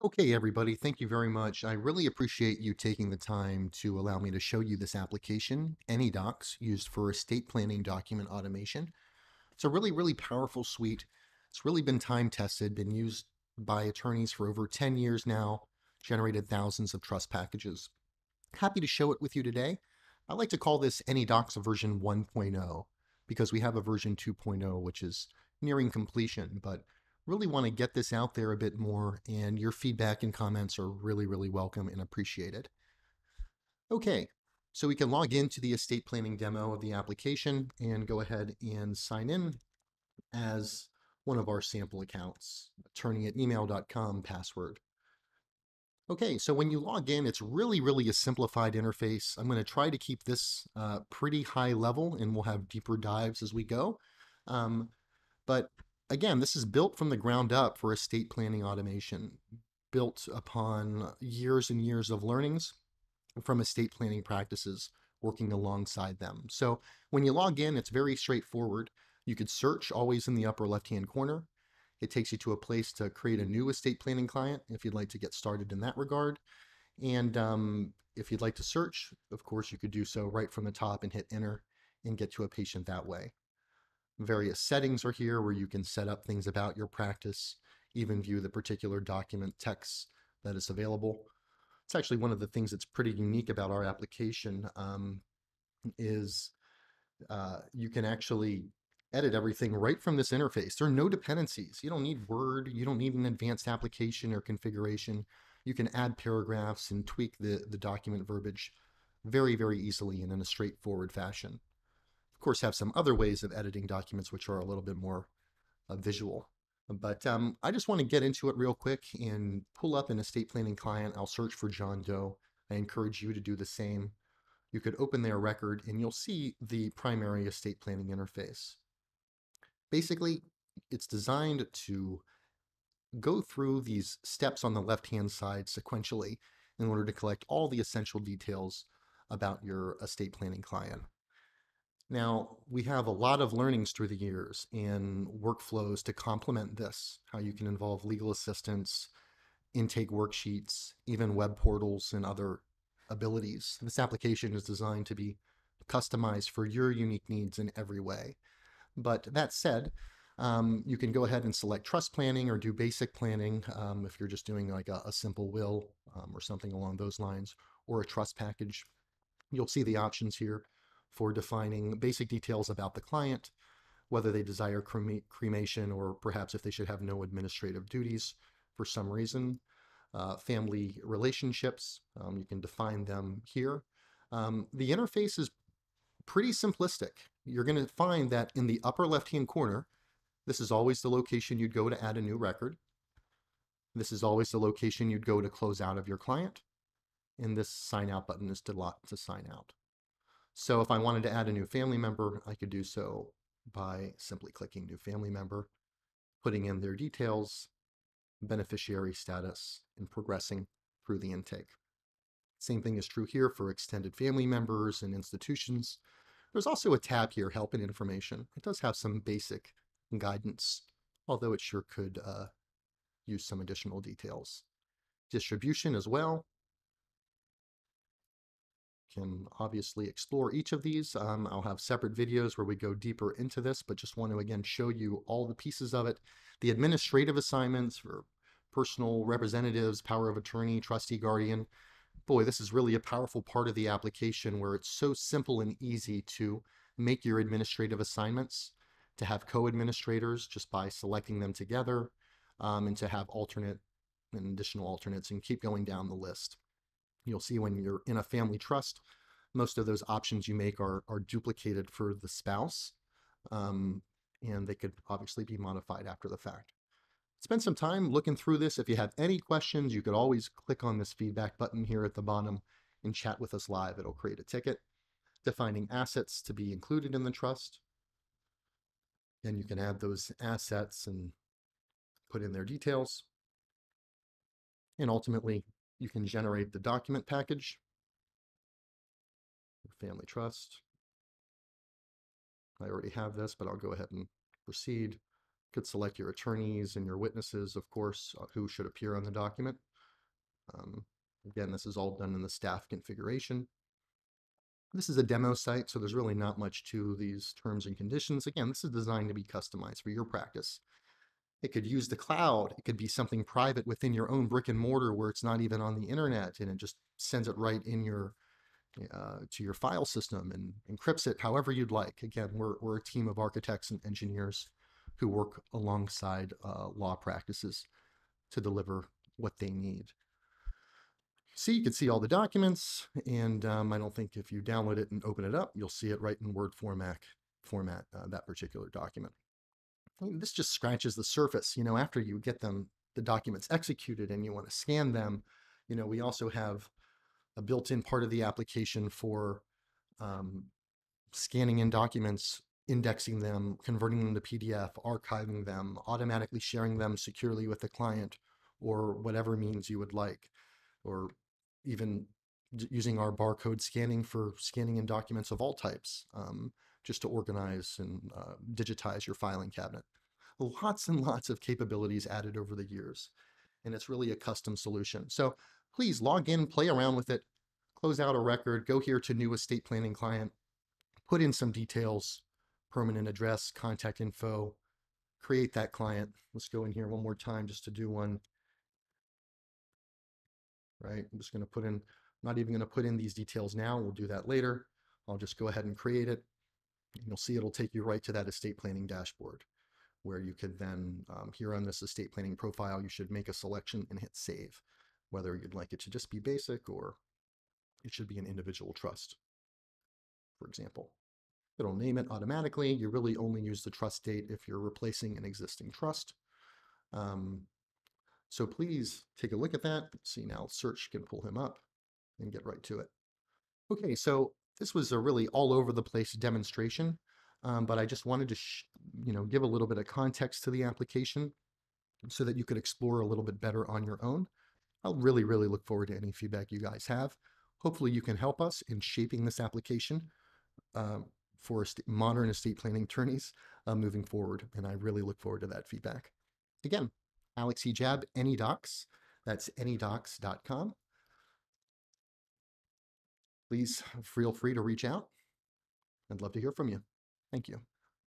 Okay, everybody, thank you very much. I really appreciate you taking the time to allow me to show you this application, AnyDocs, used for estate planning document automation. It's a really powerful suite. It's really been time tested, been used by attorneys for over 10 years now, generated thousands of trust packages. Happy to show it with you today. I like to call this AnyDocs version 1.0 because we have a version 2.0, which is nearing completion, but really want to get this out there a bit more, and your feedback and comments are really welcome and appreciated. Okay, so we can log into the estate planning demo of the application and go ahead and sign in as one of our sample accounts, attorney@email.com password. Okay, so when you log in, it's really a simplified interface. I'm going to try to keep this pretty high level, and we'll have deeper dives as we go. Um, but again, this is built from the ground up for estate planning automation, built upon years and years of learnings from estate planning practices working alongside them. So when you log in, it's very straightforward. You could search always in the upper left-hand corner. It takes you to a place to create a new estate planning client if you'd like to get started in that regard. And if you'd like to search, of course, you could do so right from the top and hit enter and get to a patient that way. Various settings are here where you can set up things about your practice, even view the particular document text that is available. It's actually one of the things that's pretty unique about our application is you can actually edit everything right from this interface. There are no dependencies. You don't need Word. You don't need an advanced application or configuration. You can add paragraphs and tweak the document verbiage very easily and in a straightforward fashion. Of course, have some other ways of editing documents which are a little bit more visual. But I just want to get into it real quick and pull up an estate planning client. I'll search for John Doe. I encourage you to do the same. You could open their record and you'll see the primary estate planning interface. Basically, it's designed to go through these steps on the left-hand side sequentially in order to collect all the essential details about your estate planning client. Now, we have a lot of learnings through the years and workflows to complement this, how you can involve legal assistance, intake worksheets, even web portals and other abilities. This application is designed to be customized for your unique needs in every way. But that said, you can go ahead and select trust planning or do basic planning if you're just doing like a simple will or something along those lines, or a trust package. You'll see the options here for defining basic details about the client, whether they desire cremation or perhaps if they should have no administrative duties for some reason. Family relationships, you can define them here. The interface is pretty simplistic. You're going to find that in the upper left-hand corner, this is always the location you'd go to add a new record. This is always the location you'd go to close out of your client. And this sign out button is to sign out. So if I wanted to add a new family member, I could do so by simply clicking new family member, putting in their details, beneficiary status, and progressing through the intake. Same thing is true here for extended family members and institutions. There's also a tab here, Help and Information. It does have some basic guidance, although it sure could use some additional details. Distribution as well. Can obviously explore each of these. I'll have separate videos where we go deeper into this, but just want to again show you all the pieces of it. The administrative assignments for personal representatives, power of attorney, trustee, guardian. Boy, this is really a powerful part of the application where it's so simple and easy to make your administrative assignments, to have co-administrators just by selecting them together, and to have alternate and additional alternates and keep going down the list. You'll see when you're in a family trust, most of those options you make are duplicated for the spouse, and they could obviously be modified after the fact. Spend some time looking through this. If you have any questions, you could always click on this feedback button here at the bottom and chat with us live. It'll create a ticket defining assets to be included in the trust. And you can add those assets and put in their details. And ultimately, you can generate the document package, family trust. I already have this, but I'll go ahead and proceed. Could select your attorneys and your witnesses, of course, who should appear on the document. Um, Again, this is all done in the staff configuration. This is a demo site, so there's really not much to these terms and conditions. Again, this is designed to be customized for your practice. It could use the cloud. It could be something private within your own brick and mortar where it's not even on the internet, and it just sends it right in your to your file system and encrypts it however you'd like. Again, we're a team of architects and engineers who work alongside law practices to deliver what they need. See, you can see all the documents, and I don't think if you download it and open it up, you'll see it right in Word format that particular document. I mean, this just scratches the surface. After you get the documents executed and you want to scan them, we also have a built-in part of the application for um, scanning in documents, indexing them, converting them to PDF, archiving them, automatically sharing them securely with the client, or whatever means you would like, or even using our barcode scanning for scanning in documents of all types, just to organize and digitize your filing cabinet. Lots and lots of capabilities added over the years, and it's really a custom solution. So please log in, play around with it, close out a record, go here to new estate planning client, put in some details, permanent address, contact info, create that client. Let's go in here one more time just to do one, right? I'm just going to put in, not even going to put in these details now. We'll do that later. I'll just go ahead and create it. And you'll see it'll take you right to that estate planning dashboard where you could then, here on this estate planning profile, you should make a selection and hit save, whether you'd like it to just be basic or it should be an individual trust, for example. It'll name it automatically. You really only use the trust date if you're replacing an existing trust. So please take a look at that. See, now search can pull him up and get right to it. Okay, so this was a really all over the place demonstration, but I just wanted to give a little bit of context to the application so that you could explore a little bit better on your own. I'll really, really look forward to any feedback you guys have. Hopefully you can help us in shaping this application for modern estate planning attorneys moving forward, and I really look forward to that feedback. Again, Alex Ejab, AnyDocs. That's anydocs.com. Please feel free to reach out. I'd love to hear from you. Thank you.